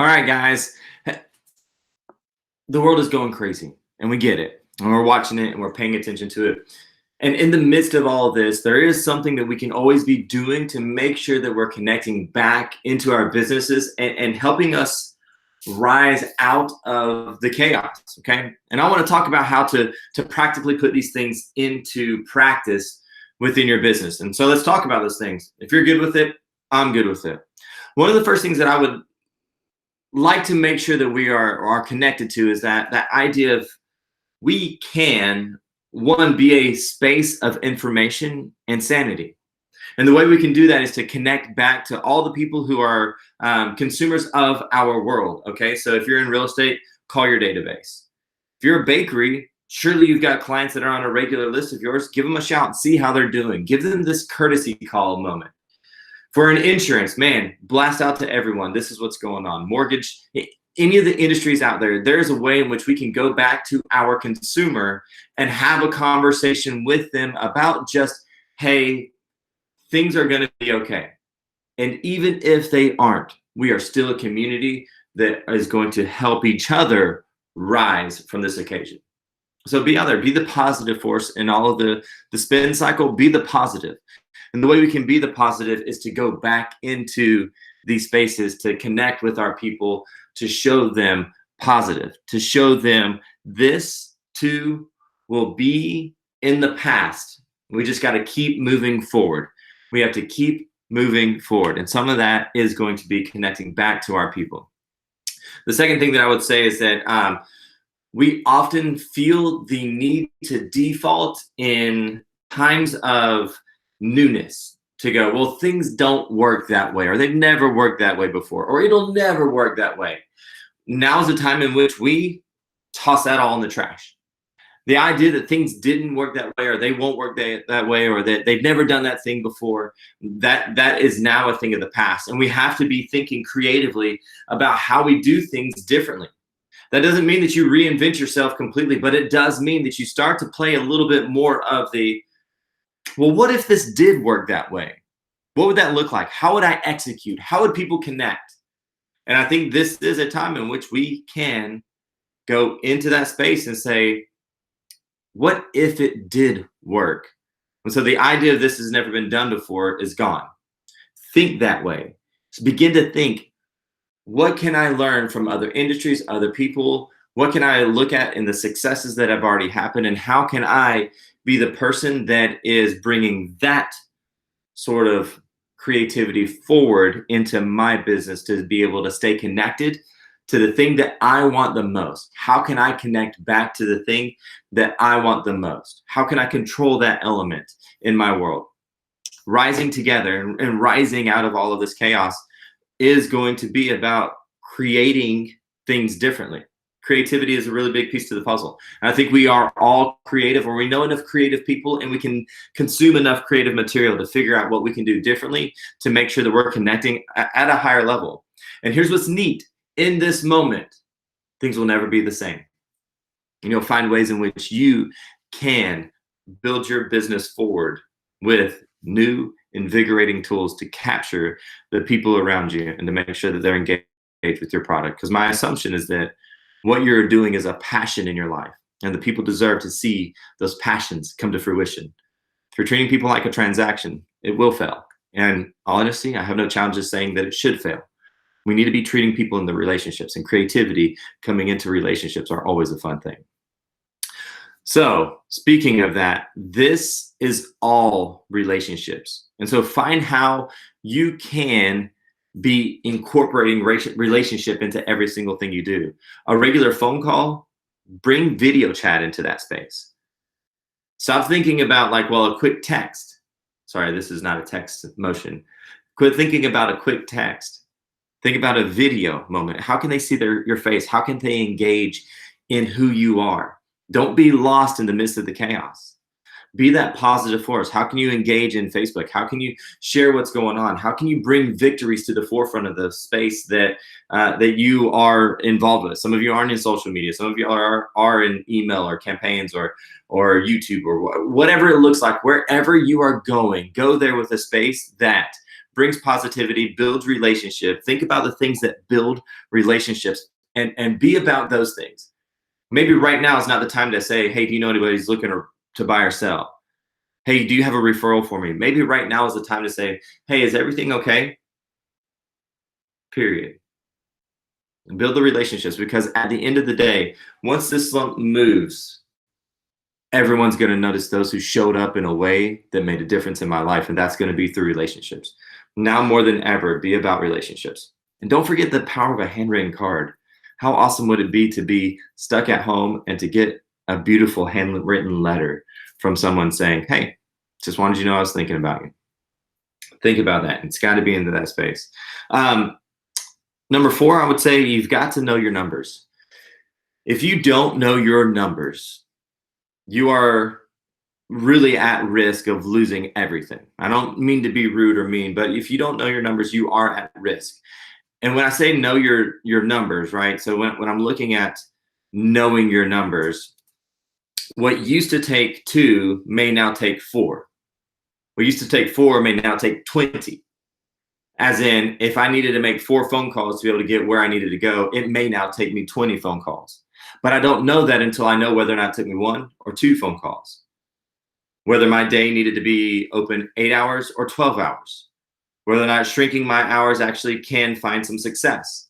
All right, guys. The world is going crazy, and we get it. And we're watching it, and we're paying attention to it. And in the midst of all of this, there is something that we can always be doing to make sure that we're connecting back into our businesses and helping us rise out of the chaos. Okay. And I want to talk about how to practically put these things into practice within your business. And so let's talk about those things. If you're good with it, I'm good with it. One of the first things that I would like to make sure that we are connected to is that idea of we can, one, be a space of information and sanity. And the way we can do that is to connect back to all the people who are consumers of our world. Okay, so if you're in real estate, call your database. If you're a bakery, surely you've got clients that are on a regular list of yours. Give them a shout and see how they're doing. Give them this courtesy call moment. For an insurance, man, blast out to everyone. This is what's going on. Mortgage, any of the industries out there, there's a way in which we can go back to our consumer and have a conversation with them about just, hey, things are going to be okay. And even if they aren't, we are still a community that is going to help each other rise from this occasion. So be out there, be the positive force in all of the spin cycle, be the positive. And the way we can be the positive is to go back into these spaces, to connect with our people, to show them positive, to show them this too will be in the past. We just got to keep moving forward. We have to keep moving forward. And some of that is going to be connecting back to our people. The second thing that I would say is that we often feel the need to default in times of newness to go, well, things don't work that way, or they've never worked that way before, or it'll never work that way. Now's the time in which we toss that all in the trash. The idea that things didn't work that way, or they won't work that way, or that they've never done that thing before, that is now a thing of the past. And we have to be thinking creatively about how we do things differently. That doesn't mean that you reinvent yourself completely, but it does mean that you start to play a little bit more of the, well, what if this did work that way? What would that look like? How would I execute? How would people connect? And I think this is a time in which we can go into that space and say, what if it did work? And so the idea of this has never been done before is gone. Think that way. So begin to think, what can I learn from other industries, other people? What can I look at in the successes that have already happened? And how can I be the person that is bringing that sort of creativity forward into my business to be able to stay connected to the thing that I want the most? How can I connect back to the thing that I want the most? How can I control that element in my world? Rising together and rising out of all of this chaos is going to be about creating things differently. Creativity is a really big piece to the puzzle. And I think we are all creative, or we know enough creative people, and we can consume enough creative material to figure out what we can do differently to make sure that we're connecting at a higher level. And here's what's neat. In this moment, things will never be the same. And you'll find ways in which you can build your business forward with new, invigorating tools to capture the people around you and to make sure that they're engaged with your product. Because my assumption is that what you're doing is a passion in your life, and the people deserve to see those passions come to fruition. If you're treating people like a transaction, it will fail. And honestly, I have no challenges saying that it should fail. We need to be treating people in the relationships, and creativity coming into relationships are always a fun thing. So speaking of that, this is all relationships. And so find how you can be incorporating relationship into every single thing you do. A regular phone call, bring video chat into that space. Stop thinking about like, well, a quick text. Sorry, this is not a text motion. Quit thinking about a quick text. Think about a video moment. How can they see your face? How can they engage in who you are? Don't be lost in the midst of the chaos. Be that positive force. How can you engage in Facebook? How can you share what's going on? How can you bring victories to the forefront of the space that you are involved with? Some of you aren't in social media. Some of you are in email or campaigns or YouTube or whatever it looks like. Wherever you are going, go there with a space that brings positivity, builds relationship. Think about the things that build relationships and be about those things. Maybe right now is not the time to say, hey, do you know anybody who's looking to buy or sell? Hey, do you have a referral for me? Maybe right now is the time to say, hey, is everything okay? Period. And build the relationships, because at the end of the day, once this slump moves, everyone's going to notice those who showed up in a way that made a difference in my life. And that's going to be through relationships. Now more than ever, be about relationships. And don't forget the power of a handwritten card. How awesome would it be to be stuck at home and to get a beautiful handwritten letter from someone saying, hey, just wanted you to know I was thinking about you. Think about that. It's got to be into that space. Number 4, I would say you've got to know your numbers. If you don't know your numbers, you are really at risk of losing everything. I don't mean to be rude or mean, but if you don't know your numbers, you are at risk. And when I say know your numbers, right? So when I'm looking at knowing your numbers, what used to take 2 may now take 4. What used to take 4 may now take 20. As in, if I needed to make 4 phone calls to be able to get where I needed to go, it may now take me 20 phone calls. But I don't know that until I know whether or not it took me 1 or 2 phone calls. Whether my day needed to be open 8 hours or 12 hours. Whether or not shrinking my hours actually can find some success.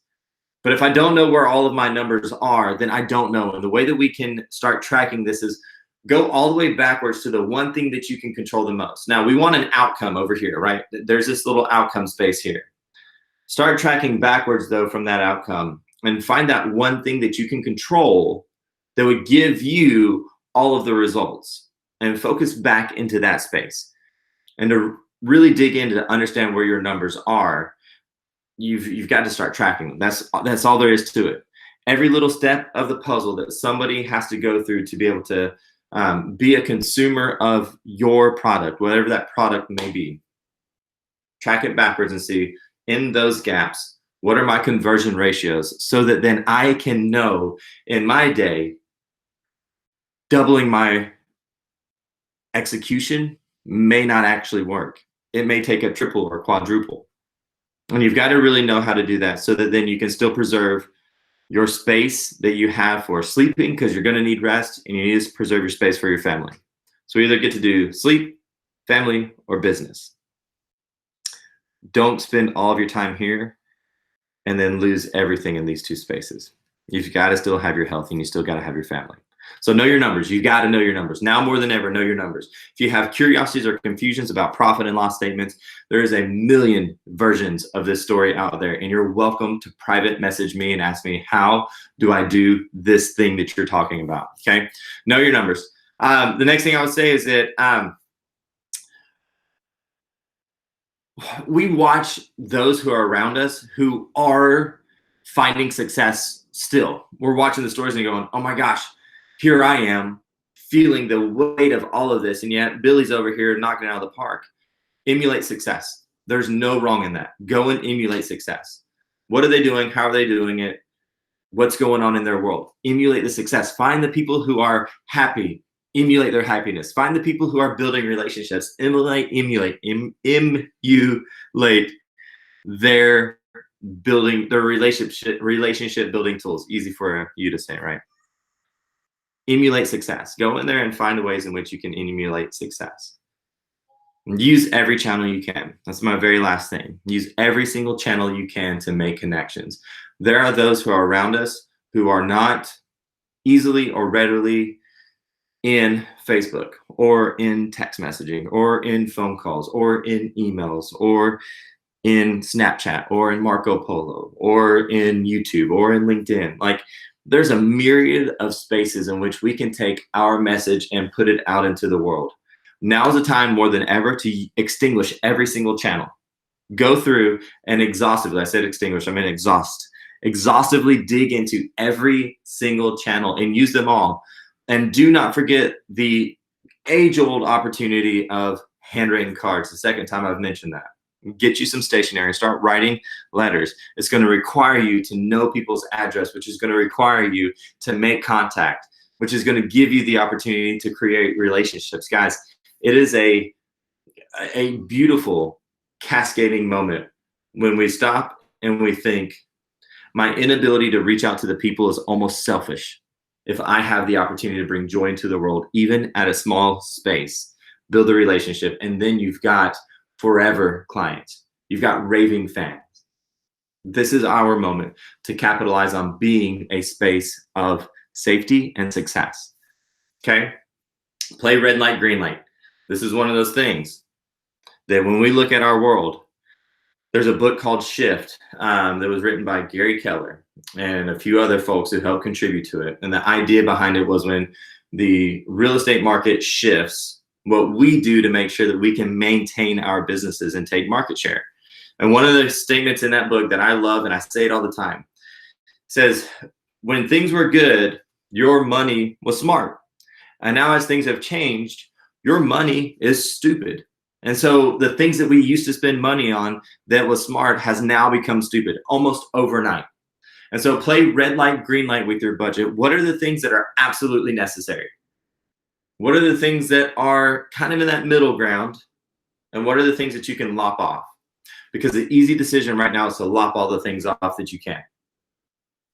But if I don't know where all of my numbers are, then I don't know. And the way that we can start tracking this is go all the way backwards to the one thing that you can control the most. Now, we want an outcome over here, right? There's this little outcome space here. Start tracking backwards, though, from that outcome and find that one thing that you can control that would give you all of the results, and focus back into that space. And to really dig in to understand where your numbers are, you've got to start tracking them. That's all there is to it. Every little step of the puzzle that somebody has to go through to be able to be a consumer of your product, whatever that product may be. Track it backwards and see in those gaps, what are my conversion ratios, so that then I can know in my day, doubling my execution may not actually work. It may take a triple or quadruple. And you've got to really know how to do that, so that then you can still preserve your space that you have for sleeping, because you're going to need rest, and you need to preserve your space for your family. So we either get to do sleep, family, or business. Don't spend all of your time here and then lose everything in these 2 spaces. You've got to still have your health, and you still got to have your family. So know your numbers. You got to know your numbers. Now more than ever, know your numbers. If you have curiosities or confusions about profit and loss statements, there is a million versions of this story out there, and you're welcome to private message me and ask me, how do I do this thing that you're talking about? Okay. Know your numbers. The next thing I would say is that we watch those who are around us who are finding success still. We're watching the stories and going, oh my gosh, here I am feeling the weight of all of this, and yet Billy's over here knocking it out of the park. Emulate success. There's no wrong in that. Go and emulate success. What are they doing? How are they doing it? What's going on in their world? Emulate the success. Find the people who are happy. Emulate their happiness. Find the people who are building relationships. Emulate their building, their relationship building tools. Easy for you to say, right? Emulate success. Go in there and find ways in which you can emulate success. Use every channel you can. That's my very last thing. Use every single channel you can to make connections. There are those who are around us who are not easily or readily in Facebook or in text messaging or in phone calls or in emails or in Snapchat or in Marco Polo or in YouTube or in LinkedIn. Like, there's a myriad of spaces in which we can take our message and put it out into the world. Now is the time more than ever to extinguish every single channel. Go through and exhaustively, I said extinguish, I meant exhaustively dig into every single channel and use them all. And do not forget the age-old opportunity of handwritten cards. The second time I've mentioned that. Get you some stationery, start writing letters. It's going to require you to know people's address, which is going to require you to make contact, which is going to give you the opportunity to create relationships. Guys, it is a beautiful cascading moment when we stop and we think, my inability to reach out to the people is almost selfish. If I have the opportunity to bring joy into the world, even at a small space, build a relationship, and then you've got forever clients. You've got raving fans. This is our moment to capitalize on being a space of safety and success. Okay? Play red light, green light. This is one of those things that when we look at our world, there's a book called Shift that was written by Gary Keller and a few other folks who helped contribute to it. And the idea behind it was when the real estate market shifts, what we do to make sure that we can maintain our businesses and take market share. And one of the statements in that book that I love, and I say it all the time, says, when things were good, your money was smart. And now as things have changed, your money is stupid. And so the things that we used to spend money on that was smart has now become stupid almost overnight. And so play red light, green light with your budget. What are the things that are absolutely necessary? What are the things that are kind of in that middle ground? And what are the things that you can lop off? Because the easy decision right now is to lop all the things off that you can.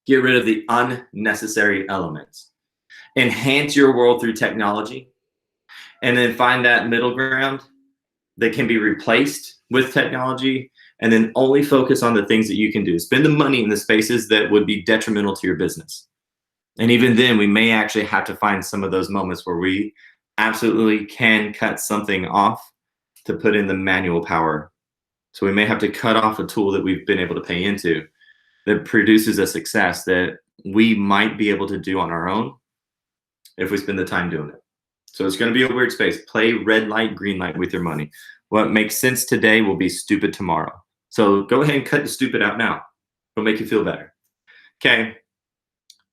Get rid of the unnecessary elements. Enhance your world through technology. And then find that middle ground that can be replaced with technology, and then only focus on the things that you can do. Spend the money in the spaces that would be detrimental to your business. And even then, we may actually have to find some of those moments where we absolutely can cut something off to put in the manual power. So we may have to cut off a tool that we've been able to pay into that produces a success that we might be able to do on our own if we spend the time doing it. So it's going to be a weird space. Play red light, green light with your money. What makes sense today will be stupid tomorrow. So go ahead and cut the stupid out now. It'll make you feel better. Okay.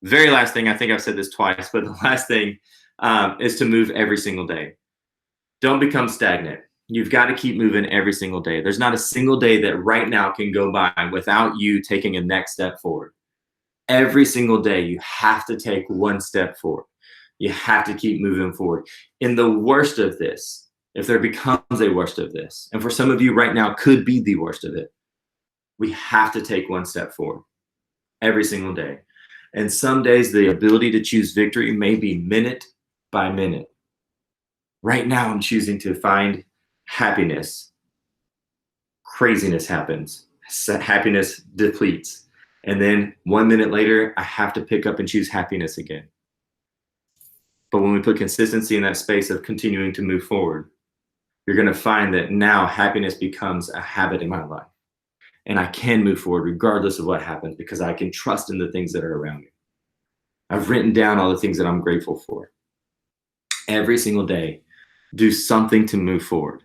Very last thing, I think I've said this twice, but the last thing is to move every single day. Don't become stagnant. You've got to keep moving every single day. There's not a single day that right now can go by without you taking a next step forward. Every single day, you have to take one step forward. You have to keep moving forward. In the worst of this, if there becomes a worst of this, and for some of you right now could be the worst of it, we have to take one step forward every single day. And some days the ability to choose victory may be minute by minute. Right now I'm choosing to find happiness. Craziness happens. Happiness depletes. And then 1 minute later, I have to pick up and choose happiness again. But when we put consistency in that space of continuing to move forward, you're going to find that now happiness becomes a habit in my life. And I can move forward regardless of what happens because I can trust in the things that are around me. I've written down all the things that I'm grateful for. Every single day, do something to move forward.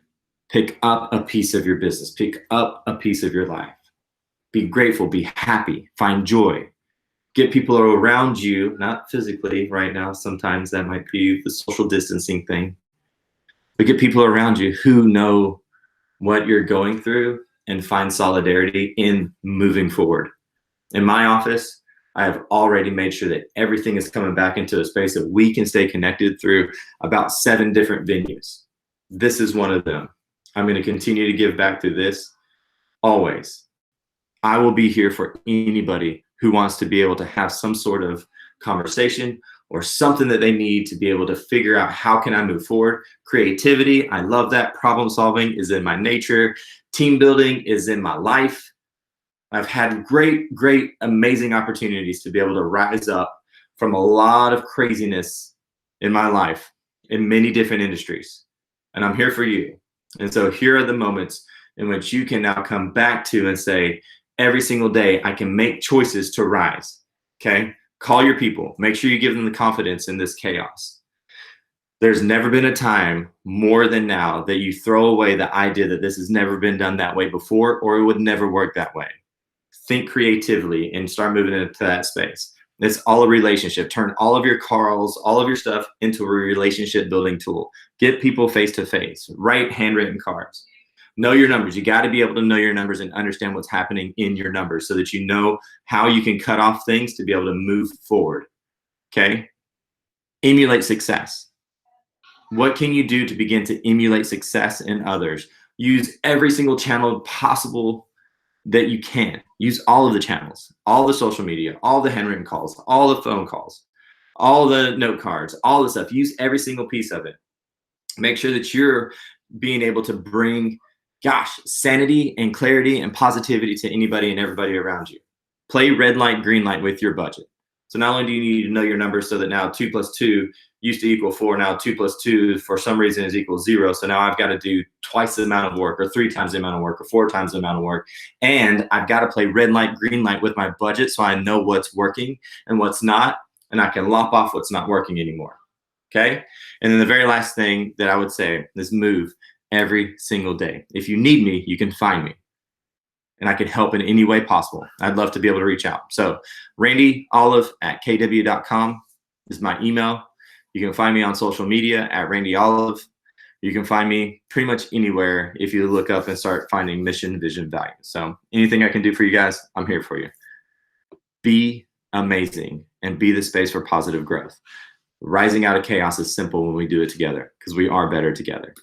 Pick up a piece of your business. Pick up a piece of your life. Be grateful. Be happy. Find joy. Get people around you, not physically right now. Sometimes that might be the social distancing thing. But get people around you who know what you're going through and find solidarity in moving forward. In my office, I have already made sure that everything is coming back into a space that we can stay connected through about 7 different venues. This is one of them. I'm going to continue to give back to this always. I will be here for anybody who wants to be able to have some sort of conversation or something that they need to be able to figure out how can I move forward. Creativity, I love that. Problem solving is in my nature. Team building is in my life. I've had great, amazing opportunities to be able to rise up from a lot of craziness in my life in many different industries. And I'm here for you. And so here are the moments in which you can now come back to and say, every single day I can make choices to rise. Okay? Call your people. Make sure you give them the confidence in this chaos. There's never been a time more than now that you throw away the idea that this has never been done that way before, or it would never work that way. Think creatively and start moving into that space. It's all a relationship. Turn all of your calls, all of your stuff into a relationship building tool. Get people face to face. Write handwritten cards. Know your numbers. You got to be able to know your numbers and understand what's happening in your numbers so that you know how you can cut off things to be able to move forward. Okay? Emulate success. What can you do to begin to emulate success in others? Use every single channel possible that you can. Use all of the channels, all the social media, all the handwritten calls, all the phone calls, all the note cards, all the stuff. Use every single piece of it. Make sure that you're being able to bring, sanity and clarity and positivity to anybody and everybody around you. Play red light, green light with your budget. So not only do you need to know your numbers so that now 2 plus 2 used to equal 4, now 2 plus 2 for some reason is equal 0. So now I've got to do twice the amount of work or 3 times the amount of work or 4 times the amount of work. And I've got to play red light, green light with my budget so I know what's working and what's not, and I can lop off what's not working anymore. Okay? And then the very last thing that I would say is move every single day. If you need me, you can find me. And I can help in any way possible. I'd love to be able to reach out. So randyolive@kw.com is my email. You can find me on social media at randyolive. You can find me pretty much anywhere if you look up and start finding mission, vision, value. So anything I can do for you guys, I'm here for you. Be amazing and be the space for positive growth. Rising out of chaos is simple when we do it together because we are better together.